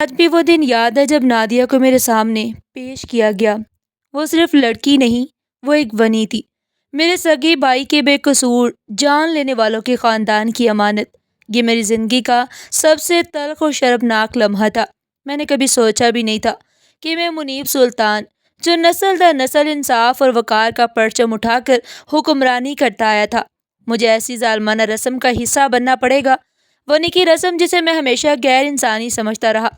آج بھی وہ دن یاد ہے جب نادیہ کو میرے سامنے پیش کیا گیا۔ وہ صرف لڑکی نہیں، وہ ایک بنی تھی، میرے سگے بھائی کے بے قصور جان لینے والوں کے خاندان کی امانت۔ یہ میری زندگی کا سب سے تلخ اور شرمناک لمحہ تھا۔ میں نے کبھی سوچا بھی نہیں تھا کہ میں منیب سلطان، جو نسل در نسل انصاف اور وقار کا پرچم اٹھا کر حکمرانی کرتا آیا تھا، مجھے ایسی ظالمانہ رسم کا حصہ بننا پڑے گا۔ ونی کی رسم جسے میں ہمیشہ غیر انسانی سمجھتا رہا،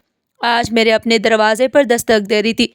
آج میرے اپنے دروازے پر دستک دے رہی تھی۔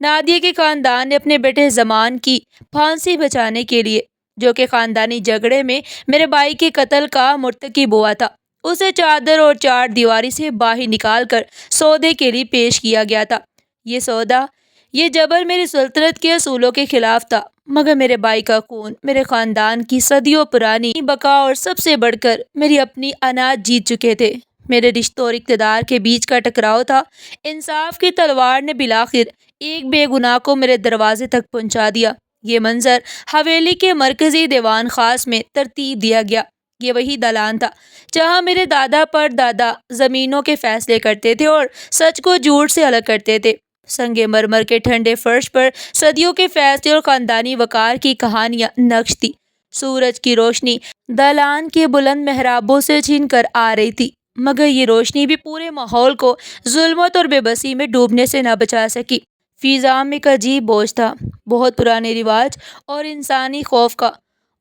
نادیہ کے خاندان نے اپنے بیٹے زمان کی پھانسی بچانے کے لیے، جو کہ خاندانی جھگڑے میں میرے بھائی کے قتل کا مرتکب ہوا تھا، اسے چادر اور چار دیواری سے باہر نکال کر سودے کے لیے پیش کیا گیا تھا۔ یہ سودا، یہ جبر میری سلطنت کے اصولوں کے خلاف تھا، مگر میرے بھائی کا خون، میرے خاندان کی صدیوں پرانی بقا اور سب سے بڑھ کر میری اپنی اناج جیت چکے تھے۔ میرے رشتوں اور اقتدار کے بیچ کا ٹکراؤ تھا۔ انصاف کی تلوار نے بالآخر ایک بے گناہ کو میرے دروازے تک پہنچا دیا۔ یہ منظر حویلی کے مرکزی دیوان خاص میں ترتیب دیا گیا۔ یہ وہی دالان تھا جہاں میرے دادا پر دادا زمینوں کے فیصلے کرتے تھے اور سچ کو جھوٹ سے الگ کرتے تھے۔ سنگ مرمر کے ٹھنڈے فرش پر صدیوں کے فیصلے اور خاندانی وقار کی کہانیاں نقش تھی۔ سورج کی روشنی دالان کے بلند محرابوں سے چھن کر آ رہی تھی، مگر یہ روشنی بھی پورے ماحول کو ظلمت اور بے بسی میں ڈوبنے سے نہ بچا سکی۔ فضا میں ایک عجیب بوجھ تھا، بہت پرانے رواج اور انسانی خوف کا۔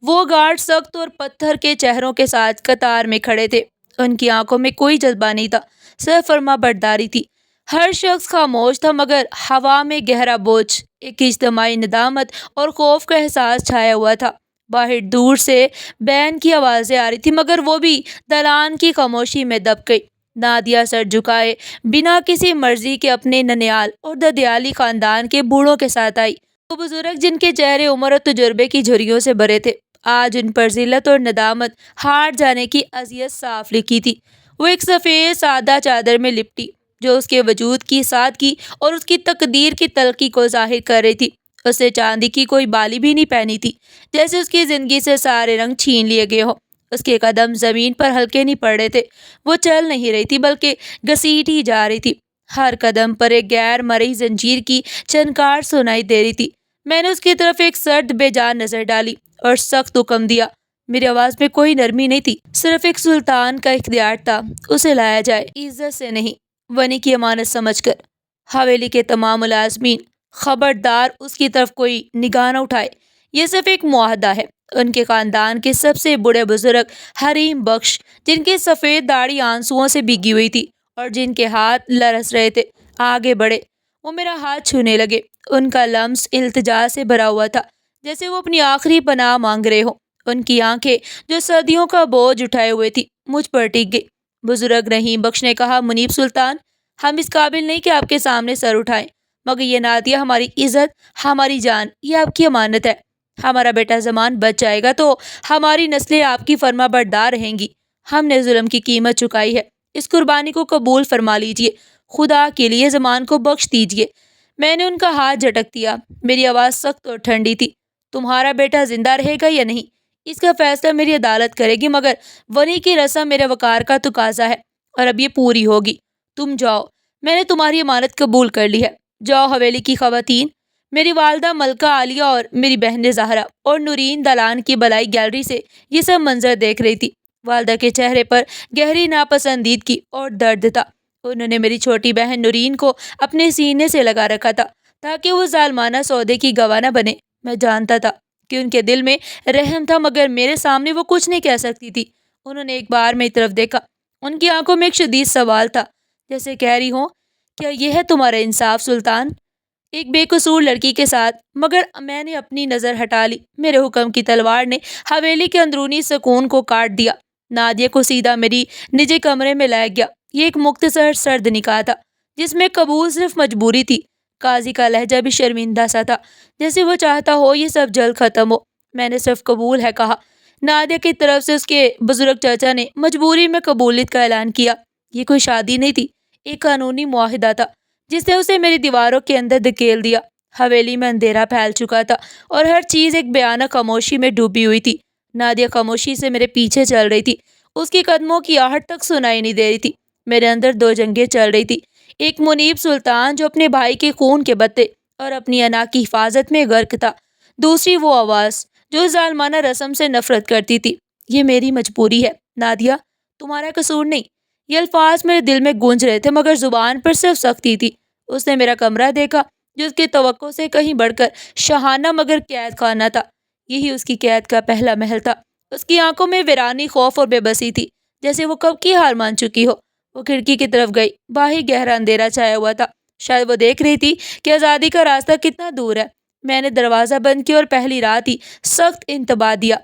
وہ گارڈ سخت اور پتھر کے چہروں کے ساتھ قطار میں کھڑے تھے۔ ان کی آنکھوں میں کوئی جذبہ نہیں تھا، صرف فرما برداری تھی۔ ہر شخص خاموش تھا، مگر ہوا میں گہرا بوجھ، ایک اجتماعی ندامت اور خوف کا احساس چھایا ہوا تھا۔ باہر دور سے بین کی آوازیں آ رہی تھی، مگر وہ بھی دالان کی خاموشی میں دب گئی۔ نادیہ سر جھکائے بنا کسی مرضی کے اپنے ننیال اور ددیالی خاندان کے بوڑھوں کے ساتھ آئی۔ وہ بزرگ جن کے چہرے عمر اور تجربے کی جھریوں سے بھرے تھے، آج ان پر ذلت اور ندامت، ہار جانے کی اذیت صاف لکھی تھی۔ وہ ایک سفید سادہ چادر میں لپٹی، جو اس کے وجود کی سادگی اور اس کی تقدیر کی تلخی کو ظاہر کر رہی تھی۔ اس نے چاندی کی کوئی بالی بھی نہیں پہنی تھی، جیسے اس کی زندگی سے سارے رنگ چھین لیے گئے ہوں۔ اس کے قدم زمین پر ہلکے نہیں پڑ رہے تھے، وہ چل نہیں رہی تھی بلکہ گھسیٹی جا رہی تھی۔ ہر قدم پر ایک غیر مرئی زنجیر کی چنکار سنائی دے رہی تھی۔ میں نے اس کی طرف ایک سرد بے جان نظر ڈالی اور سخت حکم دیا۔ میری آواز میں کوئی نرمی نہیں تھی، صرف ایک سلطان کا اختیار تھا، اسے لایا جائے، عزت سے نہیں، ونی کی امانت سمجھ کر۔ حویلی کے تمام ملازمین، خبردار اس کی طرف کوئی نگاہ نہ اٹھائے۔ یہ صرف ایک معاہدہ ہے۔ ان کے خاندان کے سب سے بڑے بزرگ حریم بخش، جن کی سفید داڑھی آنسوؤں سے بھیگی ہوئی تھی اور جن کے ہاتھ لرز رہے تھے، آگے بڑھے۔ وہ میرا ہاتھ چھونے لگے۔ ان کا لمس التجا سے بھرا ہوا تھا، جیسے وہ اپنی آخری پناہ مانگ رہے ہوں۔ ان کی آنکھیں، جو صدیوں کا بوجھ اٹھائے ہوئے تھی، مجھ پر ٹک گئی۔ بزرگ رحیم بخش نے کہا، منیب سلطان، ہم اس قابل نہیں کہ آپ کے سامنے سر اٹھائیں، مگر یہ نادیہ ہماری عزت، ہماری جان، یہ آپ کی امانت ہے۔ ہمارا بیٹا زمان بچ جائے گا تو ہماری نسلیں آپ کی فرما بردار رہیں گی۔ ہم نے ظلم کی قیمت چکائی ہے، اس قربانی کو قبول فرما لیجئے۔ خدا کے لیے زمان کو بخش دیجئے۔ میں نے ان کا ہاتھ جھٹک دیا۔ میری آواز سخت اور ٹھنڈی تھی۔ تمہارا بیٹا زندہ رہے گا یا نہیں، اس کا فیصلہ میری عدالت کرے گی، مگر ونی کی رسم میرے وقار کا تقاضا ہے اور اب یہ پوری ہوگی۔ تم جاؤ، میں نے تمہاری امانت قبول کر لی ہے۔ جاؤ حویلی کی خواتین۔ میری والدہ ملکہ عالیہ اور میری بہن زہرا اور نورین دالان کی بلائی گیلری سے یہ سب منظر دیکھ رہی تھی۔ والدہ کے چہرے پر گہری ناپسندیدگی اور درد تھا۔ انہوں نے میری چھوٹی بہن نورین کو اپنے سینے سے لگا رکھا تھا تاکہ وہ ظالمانہ سودے کی گواہ نہ بنے۔ میں جانتا تھا کہ ان کے دل میں رحم تھا، مگر میرے سامنے وہ کچھ نہیں کہہ سکتی تھی۔ انہوں نے ایک بار میری طرف دیکھا، ان کی آنکھوں میں ایک شدید سوال تھا، جیسے کہہ رہی ہوں، کیا یہ ہے تمہارا انصاف سلطان؟ ایک بے قصور لڑکی کے ساتھ؟ مگر میں نے اپنی نظر ہٹا لی۔ میرے حکم کی تلوار نے حویلی کے اندرونی سکون کو کاٹ دیا۔ نادیہ کو سیدھا میری نجی کمرے میں لایا گیا۔ یہ ایک مختصر سرد نکاح تھا، جس میں قبول صرف مجبوری تھی۔ قاضی کا لہجہ بھی شرمندہ سا تھا، جیسے وہ چاہتا ہو یہ سب جلد ختم ہو۔ میں نے صرف قبول ہے کہا۔ نادیہ کی طرف سے اس کے بزرگ چاچا نے مجبوری میں قبولیت کا اعلان کیا۔ یہ کوئی شادی نہیں تھی، ایک قانونی معاہدہ تھا جس نے اسے میری دیواروں کے اندر دھکیل دیا۔ حویلی میں اندھیرا پھیل چکا تھا اور ہر چیز ایک بھیانک خاموشی میں ڈوبی ہوئی تھی۔ نادیہ خاموشی سے میرے پیچھے چل رہی تھی، اس کے قدموں کی آہٹ تک سنائی نہیں دے رہی تھی۔ میرے اندر دو جنگیں چل رہی تھی، ایک منیب سلطان جو اپنے بھائی کے خون کے بدلے اور اپنی انا کی حفاظت میں غرق تھا، دوسری وہ آواز جو ظالمانہ رسم سے نفرت کرتی تھی۔ یہ میری مجبوری ہے نادیہ، تمہارا قصور نہیں۔ یہ الفاظ میرے دل میں گونج رہے تھے مگر زبان پر صرف سختی تھی۔ اس نے میرا کمرہ دیکھا جو اس کی توقع سے کہیں بڑھ کر شاہانہ مگر قید خانہ تھا۔ یہی اس کی قید کا پہلا محل تھا۔ اس کی آنکھوں میں ویرانی، خوف اور بے بسی تھی، جیسے وہ کب کی ہار مان چکی ہو۔ وہ کھڑکی کی طرف گئی۔ باہر گہرا اندھیرا چھایا ہوا تھا۔ شاید وہ دیکھ رہی تھی کہ آزادی کا راستہ کتنا دور ہے۔ میں نے دروازہ بند کیا اور پہلی رات ہی سخت انتباہ دیا۔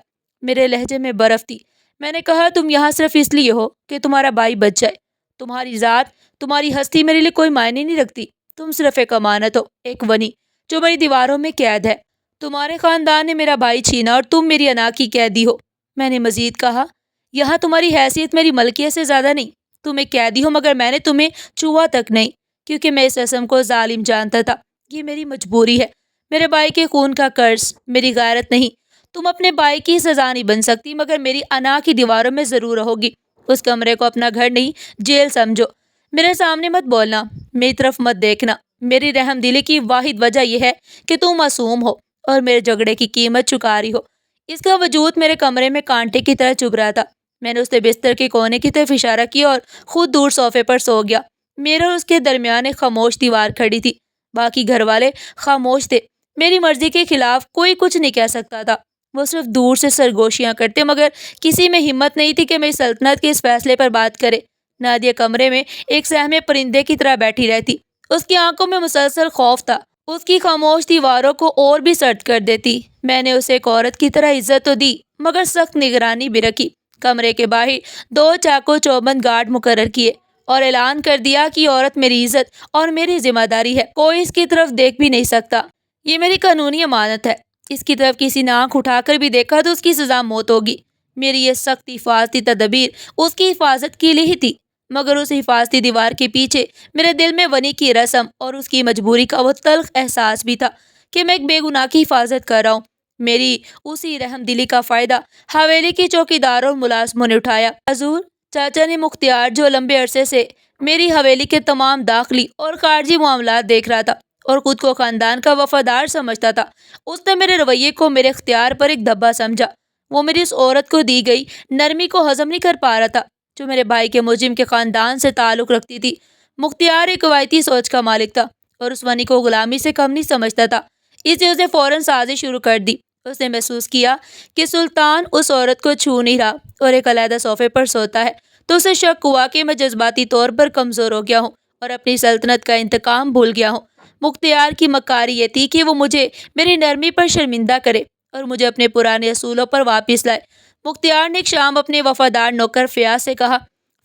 میرے لہجے میں برف تھی۔ میں نے کہا، تم یہاں صرف اس لیے ہو کہ تمہارا بھائی بچ جائے۔ تمہاری ذات، تمہاری ہستی میرے لیے کوئی معنی نہیں رکھتی۔ تم صرف ایک امانت ہو، ایک ونی جو میری دیواروں میں قید ہے۔ تمہارے خاندان نے میرا بھائی چھینا اور تم میری انا کی قیدی ہو۔ میں نے مزید کہا، یہاں تمہاری حیثیت میری ملکیت سے زیادہ نہیں۔ تم ایک قیدی ہو مگر میں نے تمہیں چھوا تک نہیں، کیونکہ میں اس رسم کو ظالم جانتا تھا۔ یہ میری مجبوری ہے، میرے بھائی کے خون کا قرض، میری غیرت نہیں۔ تم اپنے بھائی کی سزا نہیں بن سکتی مگر میری انا کی دیواروں میں ضرور رہو گی۔ اس کمرے کو اپنا گھر نہیں، جیل سمجھو۔ میرے سامنے مت بولنا، میری طرف مت دیکھنا۔ میری رحم دلی کی واحد وجہ یہ ہے کہ تم معصوم ہو اور میرے جھگڑے کی قیمت چکا رہی ہو۔ اس کا وجود میرے کمرے میں کانٹے کی طرح چبھ رہا تھا۔ میں نے اس کے بستر کے کونے کی طرف اشارہ کیا اور خود دور صوفے پر سو گیا۔ میرے اور اس کے درمیان ایک خاموش دیوار کھڑی تھی۔ باقی گھر والے خاموش تھے۔ میری مرضی کے خلاف کوئی کچھ نہیں کہہ سکتا تھا۔ وہ صرف دور سے سرگوشیاں کرتے مگر کسی میں ہمت نہیں تھی کہ میری سلطنت کے اس فیصلے پر بات کرے۔ نادیہ کمرے میں ایک سہمے پرندے کی طرح بیٹھی رہتی۔ اس کی آنکھوں میں مسلسل خوف تھا۔ اس کی خاموش دیواروں کو اور بھی سرد کر دیتی۔ میں نے اسے ایک عورت کی طرح عزت تو دی مگر سخت نگرانی بھی رکھی۔ کمرے کے باہر 2 چاقو چوبند گارڈ مقرر کیے اور اعلان کر دیا کہ یہ عورت میری عزت اور میری ذمہ داری ہے، کوئی اس کی طرف دیکھ بھی نہیں سکتا۔ یہ میری قانونی امانت ہے۔ اس کی طرف کسی نے آنکھ اٹھا کر بھی دیکھا تو اس کی سزا موت ہوگی۔ میری یہ سخت حفاظتی تدابیر اس کی حفاظت کے لیے ہی تھی، مگر اس حفاظتی دیوار کے پیچھے میرے دل میں ونی کی رسم اور اس کی مجبوری کا وہ تلخ احساس بھی تھا کہ میں ایک بے گناہ کی حفاظت کر رہا ہوں۔ میری اسی رحم دلی کا فائدہ حویلی کے چوکیداروں اور ملازموں نے اٹھایا۔ حضور، چاچا نے مختار، جو لمبے عرصے سے میری حویلی کے تمام داخلی اور خارجی معاملات دیکھ رہا تھا اور خود کو خاندان کا وفادار سمجھتا تھا، اس نے میرے رویے کو میرے اختیار پر ایک دھبا سمجھا۔ وہ میری اس عورت کو دی گئی نرمی کو ہضم نہیں کر پا رہا تھا جو میرے بھائی کے مجرم کے خاندان سے تعلق رکھتی تھی۔ مختار ایک روایتی سوچ کا مالک تھا اور اس ونی کو غلامی سے کم نہیں سمجھتا تھا، اس لیے اس نے فوراً سازش شروع کر دی۔ اس نے محسوس کیا کہ سلطان اس عورت کو چھو نہیں رہا اور ایک علیحدہ صوفے پر سوتا ہے، تو اسے شک ہوا کہ میں جذباتی طور پر کمزور ہو گیا ہوں اور اپنی سلطنت کا انتقام بھول گیا ہوں۔ مختار کی مکاری یہ تھی کہ وہ مجھے میری نرمی پر شرمندہ کرے اور مجھے اپنے پرانے اصولوں پر واپس لائے۔ مختار نے ایک شام اپنے وفادار نوکر فیاض سے کہا،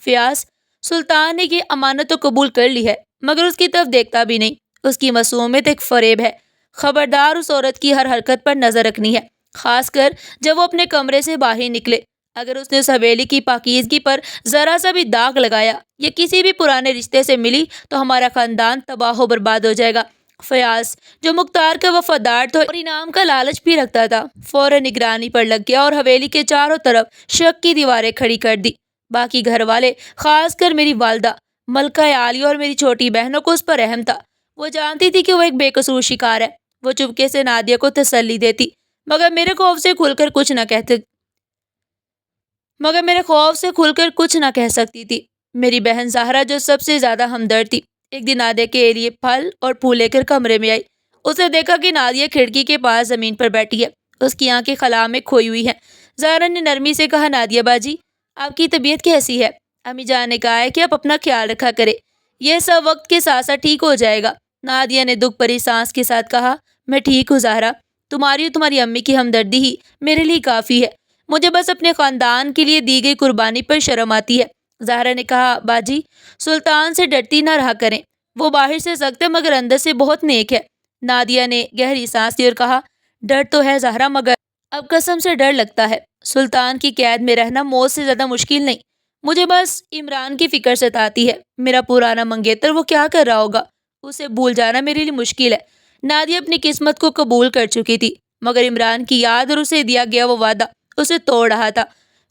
فیاض، سلطان نے یہ امانت تو قبول کر لی ہے مگر اس کی طرف دیکھتا بھی نہیں۔ اس کی معصومیت ایک فریب ہے۔ خبردار، اس عورت کی ہر حرکت پر نظر رکھنی ہے، خاص کر جب وہ اپنے کمرے سے باہر نکلے۔ اگر اس نے اس حویلی کی پاکیزگی پر ذرا سا بھی داغ لگایا یا کسی بھی پرانے رشتے سے ملی تو ہمارا خاندان تباہ و برباد ہو جائے گا۔ فیاض، جو مختار کا وفادار تھا اور انعام کا لالچ بھی رکھتا تھا، فوراً نگرانی پر لگ گیا اور حویلی کے چاروں طرف شک کی دیواریں کھڑی کر دی۔ باقی گھر والے، خاص کر میری والدہ ملکہ عالیہ اور میری چھوٹی بہنوں کو اس پر رحم تھا۔ وہ جانتی تھی کہ وہ ایک بے قصور شکار ہے۔ وہ چپکے سے نادیہ کو تسلی دیتی مگر میرے خوف سے کھل کر کچھ نہ کہہ سکتی تھی۔ میری بہن زہرا، جو سب سے زیادہ ہمدرد تھی، ایک دن نادیہ کے لیے پھل اور پھول لے کر کمرے میں آئی۔ اس نے دیکھا کہ نادیہ کھڑکی کے پاس زمین پر بیٹھی ہے، اس کی آنکھیں خلا میں کھوئی ہوئی ہیں۔ زہرا نے نرمی سے کہا، نادیہ باجی، آپ کی طبیعت کیسی ہے؟ امی جان نے کہا ہے کہ آپ اپنا خیال رکھا کرے، یہ سب وقت کے ساتھ ساتھ ٹھیک ہو جائے گا۔ نادیہ نے دکھ بھری سانس کے ساتھ کہا، میں ٹھیک ہوں زہرا، تمہاری اور تمہاری امی کی ہمدردی ہی میرے لیے کافی ہے، مجھے بس اپنے خاندان کے لیے دی گئی قربانی پر شرم آتی ہے۔ زہرا نے کہا، باجی، سلطان سے ڈرتی نہ رہا کریں، وہ باہر سے سخت ہے مگر اندر سے بہت نیک ہے۔ نادیہ نے گہری سانس لی اور کہا، ڈر تو ہے زہرا مگر اب قسم سے ڈر لگتا ہے۔ سلطان کی قید میں رہنا موت سے زیادہ مشکل نہیں، مجھے بس عمران کی فکر ستاتی ہے۔ میرا پرانا منگیتر، وہ کیا کر رہا ہوگا؟ اسے بھول جانا میرے لیے مشکل ہے۔ نادیہ اپنی قسمت کو قبول کر چکی تھی مگر عمران کی یاد اور اسے دیا گیا وہ وعدہ اسے توڑ رہا تھا۔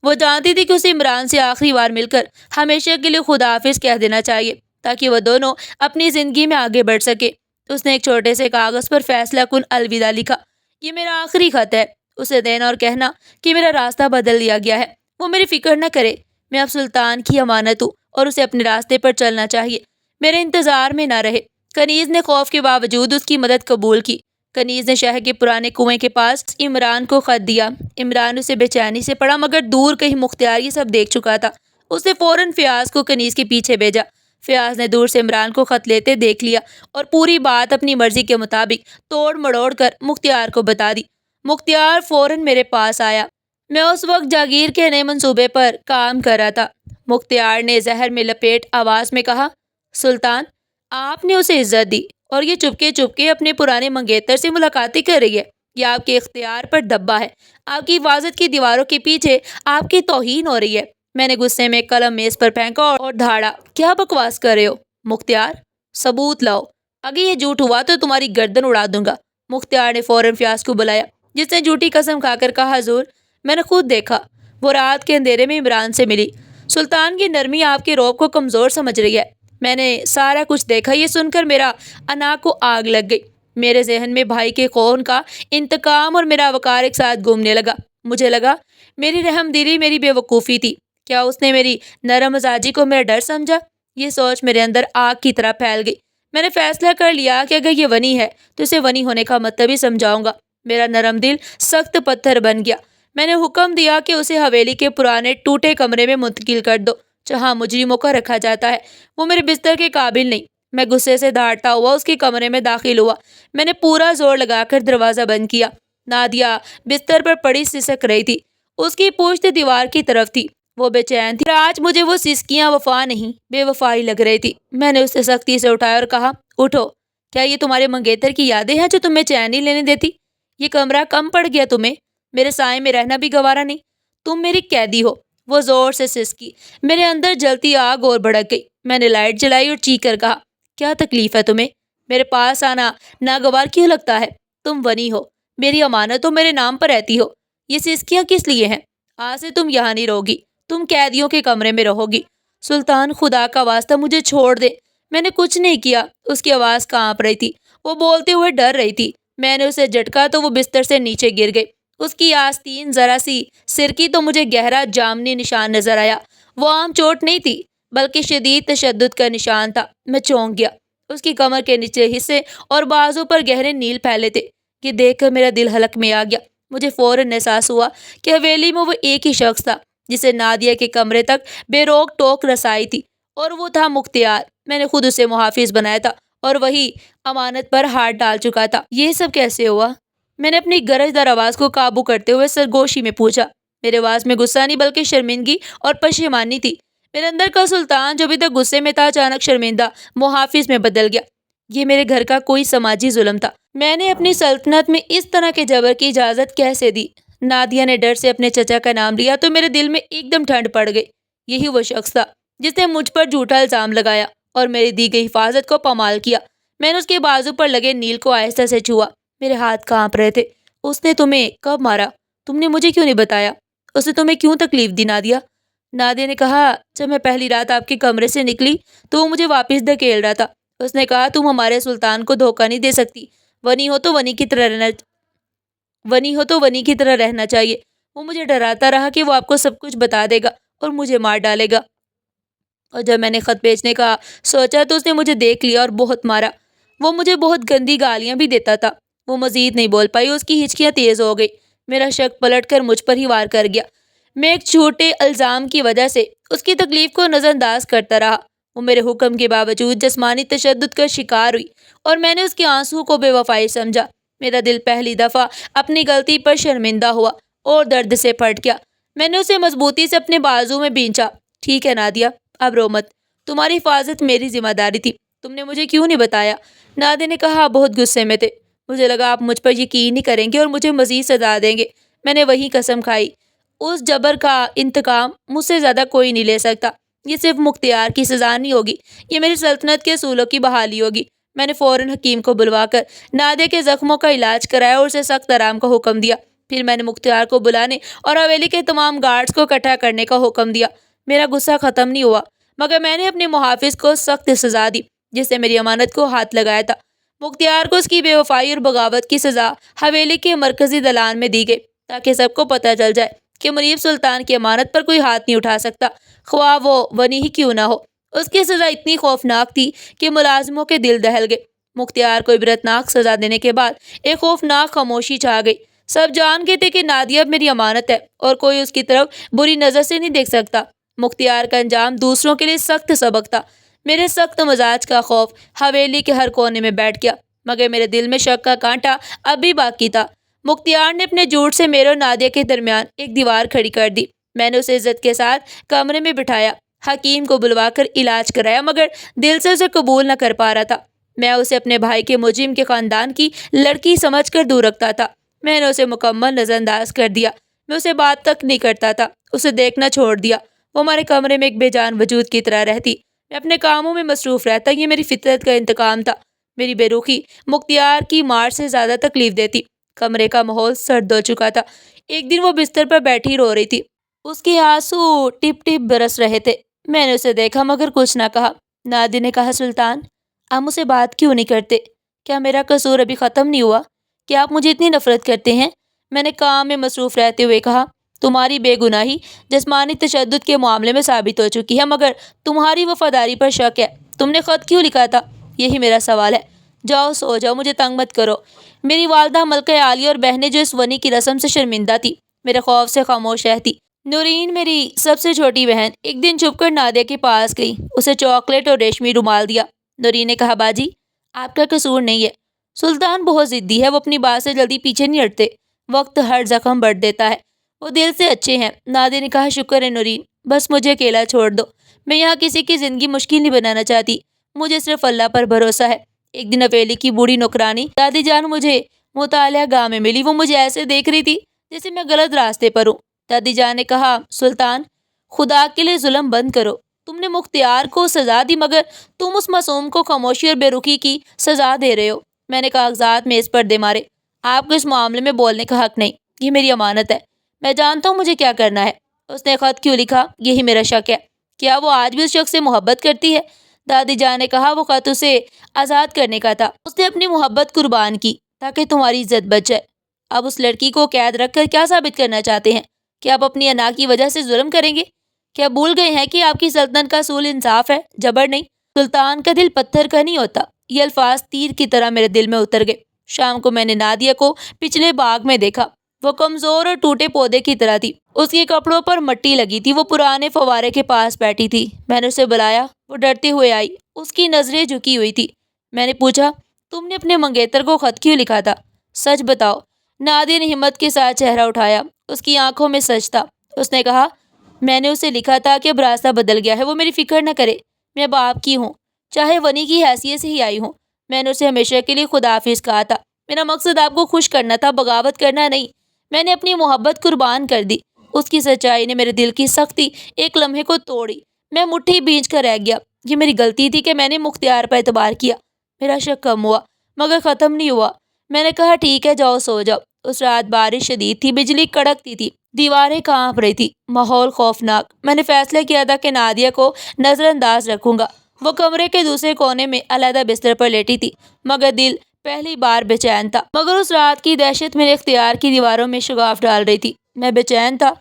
وہ جانتی تھی کہ اسے عمران سے آخری بار مل کر ہمیشہ کے لیے خدا حافظ کہہ دینا چاہیے تاکہ وہ دونوں اپنی زندگی میں آگے بڑھ سکے۔ اس نے ایک چھوٹے سے کاغذ پر فیصلہ کن الوداع لکھا۔ یہ میرا آخری خط ہے، اسے دینا اور کہنا کہ میرا راستہ بدل دیا گیا ہے۔ وہ میری فکر نہ کرے، میں اب سلطان کی امانت ہوں اور اسے اپنے راستے پر چلنا چاہیے، میرے انتظار میں نہ رہے۔ کنیز نے خوف کے باوجود اس کی مدد قبول کی۔ کنیز نے شہر کے پرانے کنویں کے پاس عمران کو خط دیا۔ عمران اسے بے چینی سے پڑھا، مگر دور کہیں مختار یہ سب دیکھ چکا تھا۔ اس نے فوراً فیاض کو کنیز کے پیچھے بھیجا۔ فیاض نے دور سے عمران کو خط لیتے دیکھ لیا اور پوری بات اپنی مرضی کے مطابق توڑ مڑوڑ کر مختار کو بتا دی۔ مختار فوراً میرے پاس آیا۔ میں اس وقت جاگیر کے نئے منصوبے پر کام کر رہا تھا۔ مختار نے زہر میں لپیٹ آواز میں کہا، سلطان، آپ نے اسے عزت دی اور یہ چپکے چپکے اپنے پرانے منگیتر سے ملاقاتیں کر رہی ہے۔ یہ آپ کے اختیار پر دبا ہے۔ آپ کی حفاظت کی دیواروں کے پیچھے آپ کی توہین ہو رہی ہے۔ میں نے غصے میں قلم میز پر پھینکا اور دھاڑا، کیا بکواس کر رہے ہو مختار؟ ثبوت لاؤ، اگر یہ جھوٹ ہوا تو تمہاری گردن اڑا دوں گا۔ مختار نے فوراً فیاض کو بلایا، جس نے جھوٹی قسم کھا کر کہا، حضور، میں نے خود دیکھا، وہ رات کے اندھیرے میں عمران سے ملی۔ سلطان کی نرمی آپ کے رعب کو کمزور سمجھ رہی ہے۔ میں نے سارا کچھ دیکھا۔ یہ سن کر میرا انا کو آگ لگ گئی۔ میرے ذہن میں بھائی کے خون کا انتقام اور میرا وقار ایک ساتھ گھومنے لگا۔ مجھے لگا میری رحم دلی میری بے وقوفی تھی۔ کیا اس نے میری نرم مزاجی کو میرا ڈر سمجھا؟ یہ سوچ میرے اندر آگ کی طرح پھیل گئی۔ میں نے فیصلہ کر لیا کہ اگر یہ ونی ہے تو اسے ونی ہونے کا مطلب ہی سمجھاؤں گا۔ میرا نرم دل سخت پتھر بن گیا۔ میں نے حکم دیا کہ اسے حویلی کے پرانے ٹوٹے کمرے میں منتقل کر دو جہاں مجرموں کو رکھا جاتا ہے۔ وہ میرے بستر کے قابل نہیں۔ میں غصے سے دھاڑتا ہوا اس کے کمرے میں داخل ہوا۔ میں نے پورا زور لگا کر دروازہ بند کیا۔ نادیہ بستر پر پڑی سسک رہی تھی۔ اس کی پشت دیوار کی طرف تھی۔ وہ بے چین تھی۔ آج مجھے وہ سسکیاں وفا نہیں، بے وفائی لگ رہی تھی۔ میں نے اسے سختی سے اٹھایا اور کہا، اٹھو، کیا یہ تمہارے منگیتر کی یادیں ہیں جو تمہیں چین نہیں لینے دیتی؟ یہ کمرہ کم پڑ گیا تمہیں؟ میرے سائے میں رہنا بھی گوارا نہیں؟ تم میری قیدی ہو۔ وہ زور سے سسکی۔ میرے اندر جلتی آگ اور بھڑک گئی۔ میں نے لائٹ جلائی اور چیخ کر کہا، کیا تکلیف ہے تمہیں؟ میرے پاس آنا ناگوار کیوں لگتا ہے؟ تم ونی ہو، میری امانت ہو، میرے نام پر رہتی ہو۔ یہ سسکیاں کس لیے ہیں؟ آج سے تم یہاں نہیں رہو گی، تم قیدیوں کے کمرے میں رہو گی۔ سلطان، خدا کا واسطہ مجھے چھوڑ دے۔ میں نے کچھ نہیں کیا۔ اس کی آواز کانپ رہی تھی۔ وہ بولتے ہوئے ڈر رہی تھی۔ میں نے اسے جھٹکا تو وہ بستر سے نیچے گر گئی۔ اس کی آستین ذرا سی سرکی تو مجھے گہرا جامنی نشان نظر آیا۔ وہ عام چوٹ نہیں تھی بلکہ شدید تشدد کا نشان تھا۔ میں چونک گیا۔ اس کی کمر کے نچلے حصے اور بازو پر گہرے نیل پھیلے تھے۔ یہ دیکھ کر میرا دل حلق میں آ گیا۔ مجھے فوراً احساس ہوا کہ حویلی میں وہ ایک ہی شخص تھا جسے نادیہ کے کمرے تک بے روک ٹوک رسائی تھی، اور وہ تھا مختار۔ میں نے خود اسے محافظ بنایا تھا اور وہی امانت پر ہاتھ ڈال چکا تھا۔ یہ سب کیسے ہوا؟ میں نے اپنی گرجدار آواز کو قابو کرتے ہوئے سرگوشی میں پوچھا۔ میرے آواز میں غصہ نہیں بلکہ شرمندگی اور پشیمانی تھی۔ میرے اندر کا سلطان جو ابھی تک غصے میں تھا اچانک شرمندہ محافظ میں بدل گیا۔ یہ میرے گھر کا کوئی سماجی ظلم تھا۔ میں نے اپنی سلطنت میں اس طرح کے جبر کی اجازت کیسے دی؟ نادیہ نے ڈر سے اپنے چچا کا نام لیا تو میرے دل میں ایک دم ٹھنڈ پڑ گئی۔ یہی وہ شخص تھا جس نے مجھ پر جھوٹا الزام لگایا اور میری دی گئی حفاظت کو پامال کیا۔ میں نے اس کے بازو پر لگے نیل کو آہستہ سے چھوا۔ میرے ہاتھ کانپ رہے تھے۔ اس نے تمہیں کب مارا؟ تم نے مجھے کیوں نہیں بتایا؟ اس نے تمہیں کیوں تکلیف دی نادیہ؟ نادیہ نے کہا، جب میں پہلی رات آپ کے کمرے سے نکلی تو وہ مجھے واپس دھکیل رہا تھا۔ اس نے کہا، تم ہمارے سلطان کو دھوکہ نہیں دے سکتی۔ ونی ہو تو ونی کی طرح رہنا چاہیے۔ وہ مجھے ڈراتا رہا کہ وہ آپ کو سب کچھ بتا دے گا اور مجھے مار ڈالے گا۔ اور جب میں نے خط بھیجنے کا سوچا تو اس نے مجھے دیکھ لیا اور بہت مارا۔ وہ مجھے بہت گندی گالیاں بھی دیتا تھا۔ وہ مزید نہیں بول پائی۔ اس کی ہچکیاں تیز ہو گئی۔ میرا شک پلٹ کر مجھ پر ہی وار کر گیا۔ میں ایک چھوٹے الزام کی وجہ سے اس کی تکلیف کو نظر انداز کرتا رہا۔ وہ میرے حکم کے باوجود جسمانی تشدد کا شکار ہوئی اور میں نے اس کے آنسو کو بے وفائی سمجھا۔ میرا دل پہلی دفعہ اپنی غلطی پر شرمندہ ہوا اور درد سے پھٹ گیا۔ میں نے اسے مضبوطی سے اپنے بازو میں بھینچا۔ ٹھیک ہے نادیہ، اب رو مت۔ تمہاری حفاظت میری ذمہ داری تھی۔ تم نے مجھے کیوں نہیں بتایا؟ نادیہ نے کہا، بہت غصے میں تھے۔ مجھے لگا آپ مجھ پر یقین نہیں کریں گے اور مجھے مزید سزا دیں گے۔ میں نے وہی قسم کھائی۔ اس جبر کا انتقام مجھ سے زیادہ کوئی نہیں لے سکتا۔ یہ صرف مختار کی سزا نہیں ہوگی، یہ میری سلطنت کے اصولوں کی بحالی ہوگی۔ میں نے فوراً حکیم کو بلوا کر نادیہ کے زخموں کا علاج کرایا اور اسے سخت آرام کا حکم دیا۔ پھر میں نے مختار کو بلانے اور حویلی کے تمام گارڈز کو اکٹھا کرنے کا حکم دیا۔ میرا غصہ ختم نہیں ہوا مگر میں نے اپنے محافظ کو سخت سزا دی جس سے میری امانت کو ہاتھ لگایا تھا۔ مختیار کو اس کی بے وفائی اور بغاوت کی سزا حویلی کے مرکزی دلان میں دی گئی تاکہ سب کو پتہ چل جائے کہ منیب سلطان کی امانت پر کوئی ہاتھ نہیں اٹھا سکتا، خواہ وہ ونی ہی کیوں نہ ہو۔ اس کی سزا اتنی خوفناک تھی کہ ملازموں کے دل دہل گئے۔ مختیار کو عبرتناک سزا دینے کے بعد ایک خوفناک خاموشی چھا گئی۔ سب جان گئے تھے کہ نادیہ اب میری امانت ہے اور کوئی اس کی طرف بری نظر سے نہیں دیکھ سکتا۔ مختیار کا انجام دوسروں کے لیے سخت سبق تھا۔ میرے سخت مزاج کا خوف حویلی کے ہر کونے میں بیٹھ گیا، مگر میرے دل میں شک کا کانٹا اب بھی باقی تھا۔ مختیار نے اپنے جھوٹ سے میرے اور نادیہ کے درمیان ایک دیوار کھڑی کر دی۔ میں نے اسے عزت کے ساتھ کمرے میں بٹھایا، حکیم کو بلوا کر علاج کرایا، مگر دل سے اسے قبول نہ کر پا رہا تھا۔ میں اسے اپنے بھائی کے مجرم کے خاندان کی لڑکی سمجھ کر دور رکھتا تھا۔ میں نے اسے مکمل نظر انداز کر دیا۔ میں اسے بات تک نہیں کرتا تھا، اسے دیکھنا چھوڑ دیا۔ وہ ہمارے کمرے میں ایک بے جان وجود کی طرح رہتی۔ میں اپنے کاموں میں مصروف رہتا۔ یہ میری فطرت کا انتقام تھا۔ میری بے رخی مختیار کی مار سے زیادہ تکلیف دیتی۔ کمرے کا ماحول سرد ہو چکا تھا۔ ایک دن وہ بستر پر بیٹھی رو رہی تھی۔ اس کے آنسو ٹپ ٹپ برس رہے تھے۔ میں نے اسے دیکھا مگر کچھ نہ کہا۔ نادی نے کہا، سلطان آپ مجھ سے بات کیوں نہیں کرتے؟ کیا میرا قصور ابھی ختم نہیں ہوا؟ کیا آپ مجھے اتنی نفرت کرتے ہیں؟ میں نے کام میں مصروف رہتے ہوئے کہا، تمہاری بے گناہی جسمانی تشدد کے معاملے میں ثابت ہو چکی ہے، مگر تمہاری وفاداری پر شک ہے۔ تم نے خط کیوں لکھا تھا؟ یہی میرا سوال ہے۔ جاؤ سو جاؤ، مجھے تنگ مت کرو۔ میری والدہ ملکہ عالیہ اور بہنیں جو اس ونی کی رسم سے شرمندہ تھی، میرے خوف سے خاموش رہتی۔ نورین میری سب سے چھوٹی بہن ایک دن چھپ کر نادیہ کے پاس گئی، اسے چاکلیٹ اور ریشمی رومال دیا۔ نورین نے کہا، باجی آپ کا قصور نہیں ہے، سلطان بہت ضدی ہے، وہ اپنی بات سے جلدی پیچھے نہیں ہٹتے، وقت ہر زخم بڑھ دیتا ہے، وہ دل سے اچھے ہیں۔ نادیہ نے کہا، شکر ہے نورین، بس مجھے اکیلا چھوڑ دو، میں یہاں کسی کی زندگی مشکل نہیں بنانا چاہتی، مجھے صرف اللہ پر بھروسہ ہے۔ ایک دن حویلی کی بوڑھی نوکرانی دادی جان مجھے مطالعہ گاہ میں ملی، وہ مجھے ایسے دیکھ رہی تھی جیسے میں غلط راستے پر ہوں۔ دادی جان نے کہا، سلطان خدا کے لیے ظلم بند کرو، تم نے مختیار کو سزا دی مگر تم اس معصوم کو خاموشی اور بے رخی کی سزا دے رہے ہو۔ میں نے کاغذات میز پر دے مارے، آپ کو اس معاملے میں بولنے کا حق نہیں، یہ میری امانت ہے، میں جانتا ہوں مجھے کیا کرنا ہے۔ اس نے خط کیوں لکھا؟ یہی میرا شک ہے۔ کیا وہ آج بھی اس شخص سے محبت کرتی ہے؟ دادی جان نے کہا، وہ خط اسے آزاد کرنے کا تھا، اس نے اپنی محبت قربان کی تاکہ تمہاری عزت بچ جائے۔ اب اس لڑکی کو قید رکھ کر کیا ثابت کرنا چاہتے ہیں؟ کہ آپ اپنی انا کی وجہ سے ظلم کریں گے؟ کیا بھول گئے ہیں کہ آپ کی سلطنت کا اصول انصاف ہے، جبر نہیں؟ سلطان کا دل پتھر کا نہیں ہوتا۔ یہ الفاظ تیر کی طرح میرے دل میں اتر گئے۔ شام کو میں نے نادیہ کو پچھلے باغ میں دیکھا، وہ کمزور اور ٹوٹے پودے کی طرح تھی، اس کے کپڑوں پر مٹی لگی تھی، وہ پرانے فوارے کے پاس بیٹھی تھی۔ میں نے اسے بلایا، وہ ڈرتے ہوئے آئی، اس کی نظریں جھکی ہوئی تھی۔ میں نے پوچھا، تم نے اپنے منگیتر کو خط کیوں لکھا تھا؟ سچ بتاؤ۔ نادیہ نے ہمت کے ساتھ چہرہ اٹھایا، اس کی آنکھوں میں سچ تھا۔ اس نے کہا، میں نے اسے لکھا تھا کہ اب راستہ بدل گیا ہے، وہ میری فکر نہ کرے، میں اب آپ کی ہوں، چاہے ونی کی حیثیت سے ہی آئی ہوں۔ میں نے اسے ہمیشہ کے لیے خدا حافظ کہا تھا، میرا مقصد آپ کو خوش کرنا تھا، بغاوت کرنا نہیں۔ میں نے اپنی محبت قربان کر دی۔ اس کی سچائی نے میرے دل کی سختی ایک لمحے کو توڑی، میں مٹھی بھیج کر رہ گیا۔ یہ میری غلطی تھی کہ میں نے مختیار پر اعتبار کیا۔ میرا شک کم ہوا مگر ختم نہیں ہوا۔ میں نے کہا، ٹھیک ہے، جاؤ سو جاؤ۔ اس رات بارش شدید تھی، بجلی کڑکتی تھی، دیواریں کانپ رہی تھی، ماحول خوفناک۔ میں نے فیصلہ کیا تھا کہ نادیہ کو نظر انداز رکھوں گا۔ وہ کمرے کے دوسرے کونے میں علیحدہ بستر پر لیٹی تھی، مگر دل پہلی بار بے چین تھا۔ مگر اس رات کی دہشت میرے اختیار کی دیواروں میں شگاف ڈال رہی تھی۔ میں بے چین تھا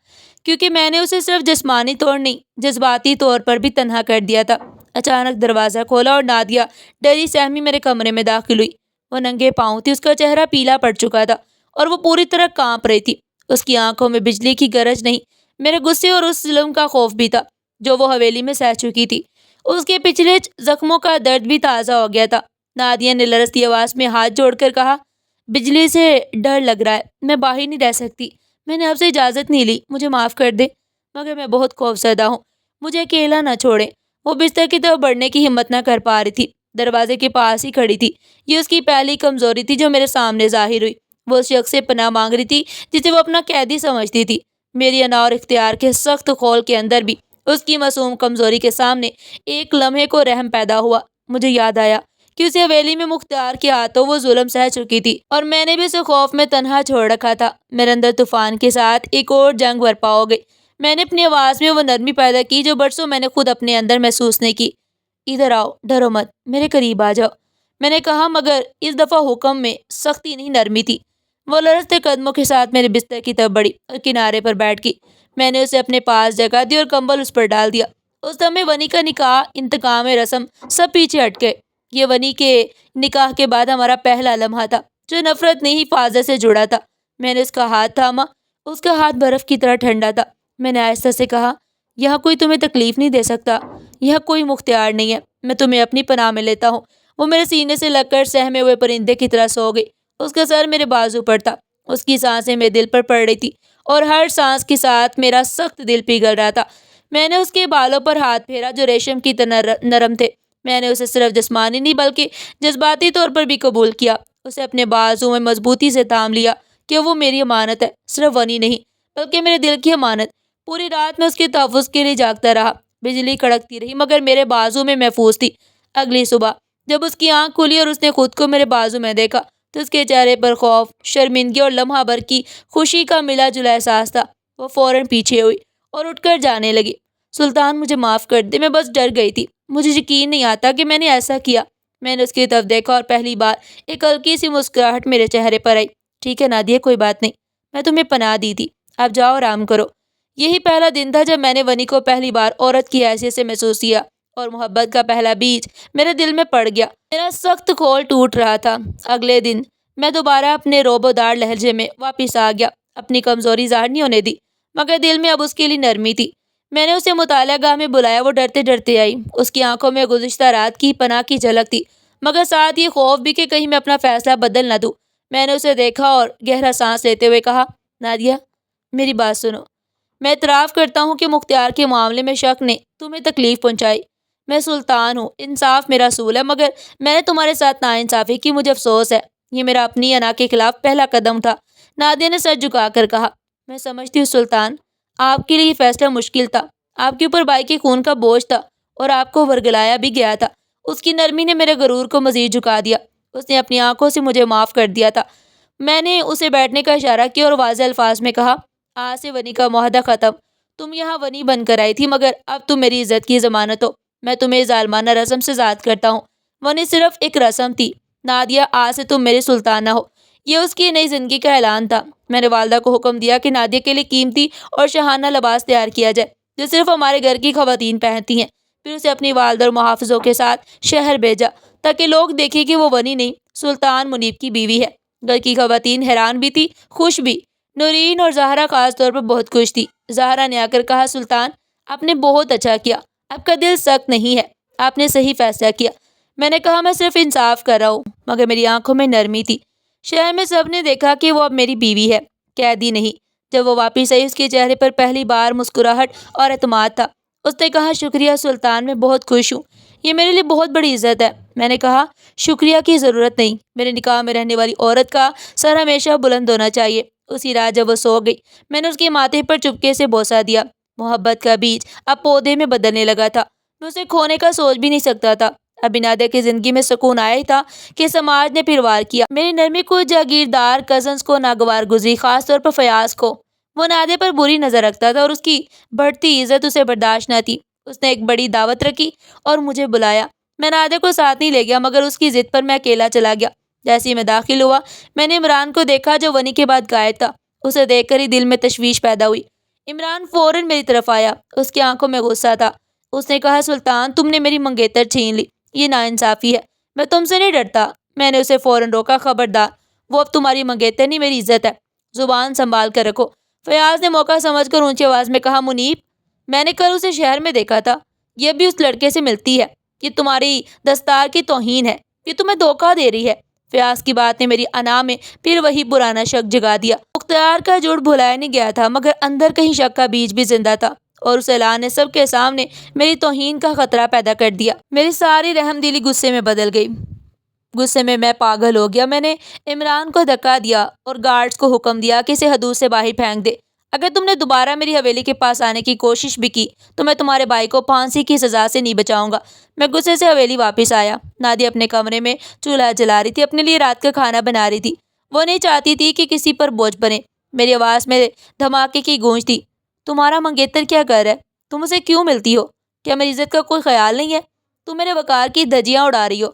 کیونکہ میں نے اسے صرف جسمانی طور نہیں، جذباتی طور پر بھی تنہا کر دیا تھا۔ اچانک دروازہ کھولا اور نادیہ ڈری سہمی میرے کمرے میں داخل ہوئی۔ وہ ننگے پاؤں تھی، اس کا چہرہ پیلا پڑ چکا تھا اور وہ پوری طرح کانپ رہی تھی۔ اس کی آنکھوں میں بجلی کی گرج نہیں، میرے غصے اور اس ظلم کا خوف بھی تھا جو وہ حویلی میں سہ چکی تھی۔ اس کے پچھلے زخموں کا درد بھی تازہ ہو گیا تھا۔ نادیہ نے لرزتی آواز میں ہاتھ جوڑ کر کہا، بجلی سے ڈر لگ رہا ہے، میں باہر نہیں رہ سکتی، میں نے آپ سے اجازت نہیں لی، مجھے معاف کر دے، مگر میں بہت خوف زدہ ہوں، مجھے اکیلا نہ چھوڑیں۔ وہ بستر کی طرف بڑھنے کی ہمت نہ کر پا رہی تھی، دروازے کے پاس ہی کھڑی تھی۔ یہ اس کی پہلی کمزوری تھی جو میرے سامنے ظاہر ہوئی۔ وہ اس شخص سے پناہ مانگ رہی تھی جسے وہ اپنا قیدی سمجھتی تھی۔ میری انا اور اختیار کے سخت خول کے اندر بھی اس کی معصوم کمزوری کے سامنے ایک لمحے کو رحم پیدا ہوا۔ مجھے یاد آیا کہ اسے حویلی میں مختار کے ہاتھوں وہ ظلم سہ چکی تھی اور میں نے بھی اسے خوف میں تنہا چھوڑ رکھا تھا۔ میرے اندر طوفان کے ساتھ ایک اور جنگ برپا ہو گئی۔ میں نے اپنی آواز میں وہ نرمی پیدا کی جو برسوں میں نے خود اپنے اندر محسوس نہیں کی۔ ادھر آؤ، ڈرو مت، میرے قریب آ جاؤ، میں نے کہا، مگر اس دفعہ حکم میں سختی نہیں، نرمی تھی۔ وہ لرزتے قدموں کے ساتھ میرے بستر کی طرف بڑھی اور کنارے پر بیٹھ گئی۔ میں نے اسے اپنے پاس جگہ دی اور کمبل اس پر ڈال دیا۔ اس دم میں ونی کا نکاح، انتقام، رسم سب پیچھے ہٹ گئے۔ یہ ونی کے نکاح کے بعد ہمارا پہلا لمحہ تھا جو نفرت نہیں، حفاظت سے جڑا تھا۔ میں نے اس کا ہاتھ تھاما، اس کا ہاتھ برف کی طرح ٹھنڈا تھا۔ میں نے آہستہ سے کہا، یہاں کوئی تمہیں تکلیف نہیں دے سکتا، یہاں کوئی مختار نہیں ہے، میں تمہیں اپنی پناہ میں لیتا ہوں۔ وہ میرے سینے سے لگ کر سہمے ہوئے پرندے کی طرح سو گئی۔ اس کا سر میرے بازو پر تھا، اس کی سانسیں میرے دل پر پڑ رہی تھی اور ہر سانس کے ساتھ میرا سخت دل پگھل رہا تھا۔ میں نے اس کے بالوں پر ہاتھ پھیرا جو ریشم کی طرح نرم تھے۔ میں نے اسے صرف جسمانی نہیں بلکہ جذباتی طور پر بھی قبول کیا۔ اسے اپنے بازو میں مضبوطی سے تھام لیا کہ وہ میری امانت ہے، صرف ونی نہیں بلکہ میرے دل کی امانت۔ پوری رات میں اس کے تحفظ کے لیے جاگتا رہا۔ بجلی کڑکتی رہی مگر میرے بازو میں محفوظ تھی۔ اگلی صبح جب اس کی آنکھ کھلی اور اس نے خود کو میرے بازو میں دیکھا تو اس کے چہرے پر خوف، شرمندگی اور لمحہ بھر کی خوشی کا ملا جلا احساس تھا۔ وہ فوراً پیچھے ہوئی اور اٹھ کر جانے لگی۔ سلطان، مجھے معاف کر دے، میں بس ڈر گئی تھی، مجھے یقین نہیں آتا کہ میں نے ایسا کیا۔ میں نے اس کی طرف دیکھا اور پہلی بار ایک ہلکی سی مسکراہٹ میرے چہرے پر آئی۔ ٹھیک ہے نادیہ، کوئی بات نہیں، میں تمہیں پناہ دی تھی، اب جاؤ آرام کرو۔ یہی پہلا دن تھا جب میں نے ونی کو پہلی بار عورت کی حیثیت سے محسوس کیا اور محبت کا پہلا بیج میرے دل میں پڑ گیا۔ میرا سخت کھول ٹوٹ رہا تھا۔ اگلے دن میں دوبارہ اپنے روب و دار لہجے میں واپس آ گیا۔ اپنی کمزوری ظاہر نہیں ہونے دی مگر دل میں اب اس کے لیے نرمی تھی۔ میں نے اسے مطالعہ گاہ میں بلایا، وہ ڈرتے ڈرتے آئی۔ اس کی آنکھوں میں گزشتہ رات کی پناہ کی جھلک تھی مگر ساتھ یہ خوف بھی کہ کہیں میں اپنا فیصلہ بدل نہ دوں۔ میں نے اسے دیکھا اور گہرا سانس لیتے ہوئے کہا، نادیہ میری بات سنو، میں اعتراف کرتا ہوں کہ مختار کے معاملے میں شک نے تمہیں تکلیف پہنچائی۔ میں سلطان ہوں، انصاف میرا اصول ہے، مگر میں نے تمہارے ساتھ ناانصافی کی، مجھے افسوس ہے۔ یہ میرا اپنی انا کے خلاف پہلا قدم تھا۔ نادیہ نے سر جھکا کر کہا، میں سمجھتی ہوں سلطان، آپ کے لیے یہ فیصلہ مشکل تھا، آپ کے اوپر بھائی کے خون کا بوجھ تھا اور آپ کو ورگلایا بھی گیا تھا۔ اس کی نرمی نے میرے غرور کو مزید جھکا دیا۔ اس نے اپنی آنکھوں سے مجھے معاف کر دیا تھا۔ میں نے اسے بیٹھنے کا اشارہ کیا اور واضح الفاظ میں کہا، آج سے ونی کا معاہدہ ختم۔ تم یہاں ونی بن کر آئی تھی مگر اب تم میری عزت کی ضمانت ہو۔ میں تمہیں ظالمانہ رسم سے آزاد کرتا ہوں۔ ونی صرف ایک رسم تھی، نادیہ آج سے تم میری سلطانہ ہو۔ یہ اس کی نئی زندگی کا اعلان تھا۔ میں نے والدہ کو حکم دیا کہ نادیہ کے لیے قیمتی اور شاہانہ لباس تیار کیا جائے جو صرف ہمارے گھر کی خواتین پہنتی ہیں۔ پھر اسے اپنی والدہ اور محافظوں کے ساتھ شہر بھیجا تاکہ لوگ دیکھیں کہ وہ ونی نہیں، سلطان منیب کی بیوی ہے۔ گھر کی خواتین حیران بھی تھی، خوش بھی۔ نورین اور زہرا خاص طور پر بہت خوش تھی۔ زہرا نے آ کر کہا، سلطان آپ نے بہت اچھا کیا، آپ کا دل سخت نہیں ہے، آپ نے صحیح فیصلہ کیا۔ میں نے کہا، میں صرف انصاف کر رہا ہوں، مگر میری آنکھوں میں نرمی تھی۔ شہر میں سب نے دیکھا کہ وہ اب میری بیوی ہے، قیدی نہیں۔ جب وہ واپس آئی اس کے چہرے پر پہلی بار مسکراہٹ اور اعتماد تھا۔ اس نے کہا، شکریہ سلطان، میں بہت خوش ہوں، یہ میرے لیے بہت بڑی عزت ہے۔ میں نے کہا، شکریہ کی ضرورت نہیں، میرے نکاح میں رہنے والی عورت کا سر ہمیشہ بلند ہونا چاہیے۔ اسی رات جب وہ سو گئی میں نے اس کے ماتھے پر چپکے سے بوسہ دیا۔ محبت کا بیج اب پودے میں بدلنے لگا تھا، میں اسے کھونے کا سوچ بھی نہیں سکتا تھا۔ ابھی نادیہ کی زندگی میں سکون آیا ہی تھا کہ سماج نے پھر وار کیا۔ میری نرمی کو جاگیردار کزنز کو ناگوار گزری، خاص طور پر فیاض کو۔ وہ نادیہ پر بری نظر رکھتا تھا اور اس کی بڑھتی عزت اسے برداشت نہ تھی۔ اس نے ایک بڑی دعوت رکھی اور مجھے بلایا۔ میں نادیہ کو ساتھ نہیں لے گیا مگر اس کی ضد پر میں اکیلا چلا گیا۔ جیسے ہی میں داخل ہوا میں نے عمران کو دیکھا جو ونی کے بعد غائب تھا۔ اسے دیکھ کر ہی دل میں تشویش پیدا ہوئی۔ عمران فوراً میری طرف آیا، اس کی آنکھوں میں غصہ تھا۔ اس نے کہا، سلطان تم نے میری منگیتر چھین لی، یہ ناانصافی ہے۔ میں تم سے نہیں ڈرتا۔ میں نے اسے فوراً روکا، خبردار، وہ اب تمہاری منگیتر نہیں، میری عزت ہے، زبان سنبھال کر رکھو۔ فیاض نے موقع سمجھ کر اونچی آواز میں کہا، منیب میں نے کل اسے شہر میں دیکھا تھا، یہ بھی اس لڑکے سے ملتی ہے، یہ تمہاری دستار کی توہین ہے، یہ تمہیں دھوکہ دے رہی ہے۔ فیاض کی بات نے میری انا میں پھر وہی پرانا شک جگا دیا۔ مختار کا جھوٹ بھلایا نہیں گیا تھا مگر اندر کہیں شک کا بیج بھی زندہ تھا اور اس اعلان نے سب کے سامنے میری توہین کا خطرہ پیدا کر دیا۔ میری ساری رحم دلی غصے میں بدل گئی۔ غصے میں پاگل ہو گیا۔ میں نے عمران کو دھکا دیا اور گارڈز کو حکم دیا کہ اسے حدود سے باہر پھینک دے۔ اگر تم نے دوبارہ میری حویلی کے پاس آنے کی کوشش بھی کی تو میں تمہارے بھائی کو پھانسی کی سزا سے نہیں بچاؤں گا۔ میں غصے سے حویلی واپس آیا۔ نادیہ اپنے کمرے میں چولہا جلا رہی تھی، اپنے لیے رات کا کھانا بنا رہی تھی۔ وہ نہیں چاہتی تھی کہ کسی پر بوجھ بنے۔ میری آواز میں دھماکے کی گونج تھی، تمہارا منگیتر کیا کر ہے؟ تم اسے کیوں ملتی ہو؟ کیا میری عزت کا کوئی خیال نہیں ہے؟ تم میرے وقار کی دھجیاں اڑا رہی ہو۔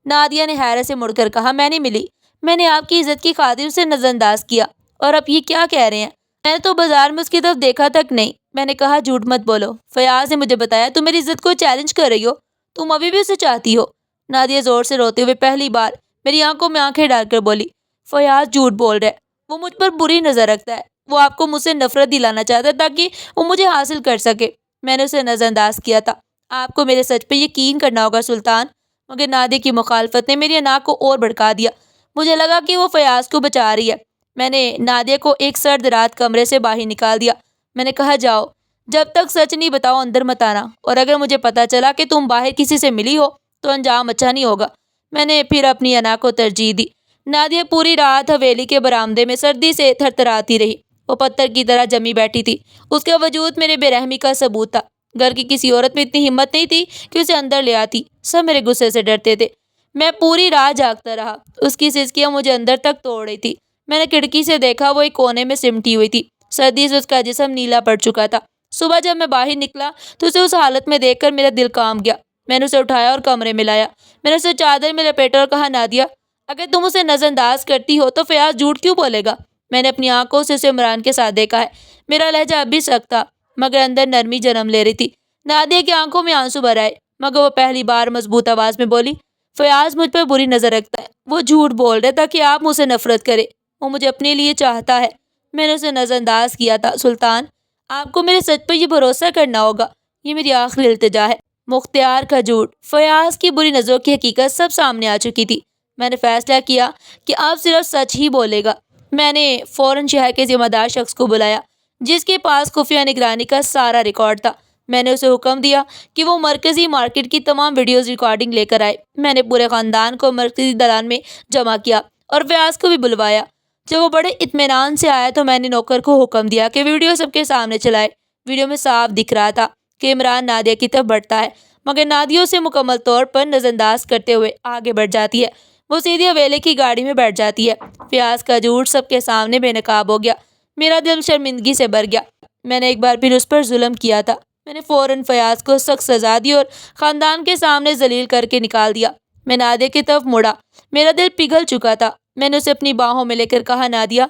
نادیہ نے حیرت سے مڑ کر کہا، میں نہیں ملی، میں نے آپ کی عزت کی خاطر اسے نظر انداز کیا۔ اور اب یہ کیا کہہ رہے ہیں؟ میں نے تو بازار میں اس کی طرف دیکھا تک نہیں۔ میں نے کہا، جھوٹ مت بولو، فیاض نے مجھے بتایا تم میری عزت کو چیلنج کر رہی ہو، تم ابھی بھی اسے چاہتی ہو۔ نادیہ زور سے روتے ہوئے پہلی بار میری آنکھوں میں آنکھیں ڈال کر بولی، فیاض جھوٹ بول رہا ہے، وہ مجھ پر بری نظر رکھتا ہے، وہ آپ کو مجھ سے نفرت دلانا چاہتا ہے تاکہ وہ مجھے حاصل کر سکے۔ میں نے اسے نظر انداز کیا تھا۔ آپ کو میرے سچ پہ یقین کرنا ہوگا سلطان۔ مگر نادیہ کی مخالفت نے میری انا کو اور بھڑکا دیا۔ مجھے لگا کہ وہ فیاض کو بچا رہی ہے۔ میں نے نادیہ کو ایک سرد رات کمرے سے باہر نکال دیا۔ میں نے کہا، جاؤ، جب تک سچ نہیں بتاؤ اندر مت آنا، اور اگر مجھے پتا چلا کہ تم باہر کسی سے ملی ہو تو انجام اچھا نہیں ہوگا۔ میں نے پھر اپنی انا کو ترجیح دی۔ نادیہ پوری رات حویلی کے برآمدے میں سردی سے تھرتھراتی رہی۔ وہ پتھر کی طرح جمی بیٹھی تھی۔ اس کا وجود میرے بے رحمی کا ثبوت تھا۔ گھر کی کسی عورت میں اتنی ہمت نہیں تھی کہ اسے اندر لے آتی۔ سب میرے غصے سے ڈرتے تھے۔ میں پوری رات جاگتا رہا۔ اس کی سسکیاں مجھے اندر تک توڑ رہی تھی۔ میں نے کھڑکی سے دیکھا، وہ ایک کونے میں سمٹی ہوئی تھی۔ سردی سے اس کا جسم نیلا پڑ چکا تھا۔ صبح جب میں باہر نکلا تو اسے اس حالت میں دیکھ کر میرا دل کانپ گیا۔ میں نے اسے اٹھایا اور کمرے میں لایا۔ میں نے اسے چادر میں لپیٹا اور کہا، نادیہ، اگر تم اسے نظر انداز کرتی ہو تو فیاض جھوٹ کیوں بولے گا؟ میں نے اپنی آنکھوں سے اسے عمران کے ساتھ دیکھا ہے۔ میرا لہجہ اب بھی سخت تھا مگر اندر نرمی جنم لے رہی تھی۔ نادیہ کی آنکھوں میں آنسو بھر آئے مگر وہ پہلی بار مضبوط آواز میں بولی، فیاض مجھ پر بری نظر رکھتا ہے، وہ جھوٹ بول رہا ہے تاکہ آپ مجھ سے نفرت کرے، وہ مجھے اپنے لیے چاہتا ہے۔ میں نے اسے نظر انداز کیا تھا۔ سلطان، آپ کو میرے سچ پر یہ بھروسہ کرنا ہوگا، یہ میری آخری التجا ہے۔ مختار کا جھوٹ، فیاض کی بری نظروں کی حقیقت سب سامنے آ چکی تھی۔ میں نے فیصلہ کیا کہ اب صرف سچ ہی بولے گا۔ میں نے فوراً شہر کے ذمہ دار شخص کو بلایا جس کے پاس خفیہ نگرانی کا سارا ریکارڈ تھا۔ میں نے اسے حکم دیا کہ وہ مرکزی مارکیٹ کی تمام ویڈیوز ریکارڈنگ لے کر آئے۔ میں نے پورے خاندان کو مرکزی دلان میں جمع کیا اور فیاض کو بھی بلوایا۔ جب وہ بڑے اطمینان سے آیا تو میں نے نوکر کو حکم دیا کہ ویڈیو سب کے سامنے چلائے۔ ویڈیو میں صاف دکھ رہا تھا کہ عمران نادیہ کی طرف بڑھتا ہے مگر نادیہ اسے مکمل طور پر نظر انداز کرتے ہوئے آگے بڑھ جاتی ہے۔ وہ سیدھی حویلی کی گاڑی میں بیٹھ جاتی ہے۔ فیاض کا جھوٹ سب کے سامنے بے نقاب ہو گیا۔ میرا دل شرمندگی سے بھر گیا۔ میں نے ایک بار پھر اس پر ظلم کیا تھا۔ میں نے فوراً فیاض کو سخت سزا دی اور خاندان کے سامنے ذلیل کر کے نکال دیا۔ میں نادیہ کی طرف مڑا۔ میرا دل پگھل چکا تھا۔ میں نے اسے اپنی باہوں میں لے کر کہا، نادیہ،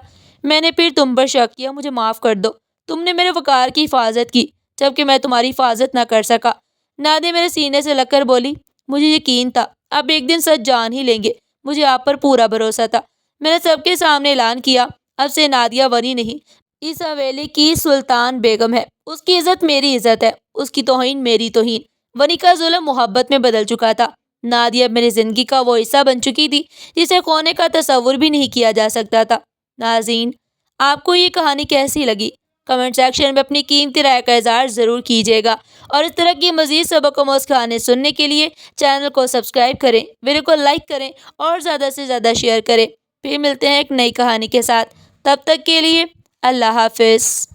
میں نے پھر تم پر شک کیا، مجھے معاف کر دو۔ تم نے میرے وقار کی حفاظت کی جبکہ میں تمہاری حفاظت نہ کر سکا۔ نادیہ میرے سینے سے لگ کر بولی، مجھے یقین تھا آپ ایک دن سچ جان ہی لیں گے، مجھے آپ پر پورا بھروسہ تھا۔ میں نے سب کے سامنے اعلان کیا، اب سے نادیہ ونی نہیں، اس حویلی کی سلطان بیگم ہے۔ اس کی عزت میری عزت ہے، اس کی توہین میری توہین۔ ونی کا ظلم محبت میں بدل چکا تھا۔ نادیہ میری زندگی کا وہ حصہ بن چکی تھی جسے کھونے کا تصور بھی نہیں کیا جا سکتا تھا۔ ناظرین، آپ کو یہ کہانی کیسی لگی؟ کمنٹ سیکشن میں اپنی قیمتی رائے کا اظہار ضرور کیجیے گا، اور اس طرح کی مزید سبق آموز کہانی سننے کے لیے چینل کو سبسکرائب کریں، ویڈیو کو لائک کریں اور زیادہ سے زیادہ شیئر کریں۔ پھر ملتے ہیں ایک نئی کہانی کے ساتھ، تب تک کے لیے اللہ حافظ۔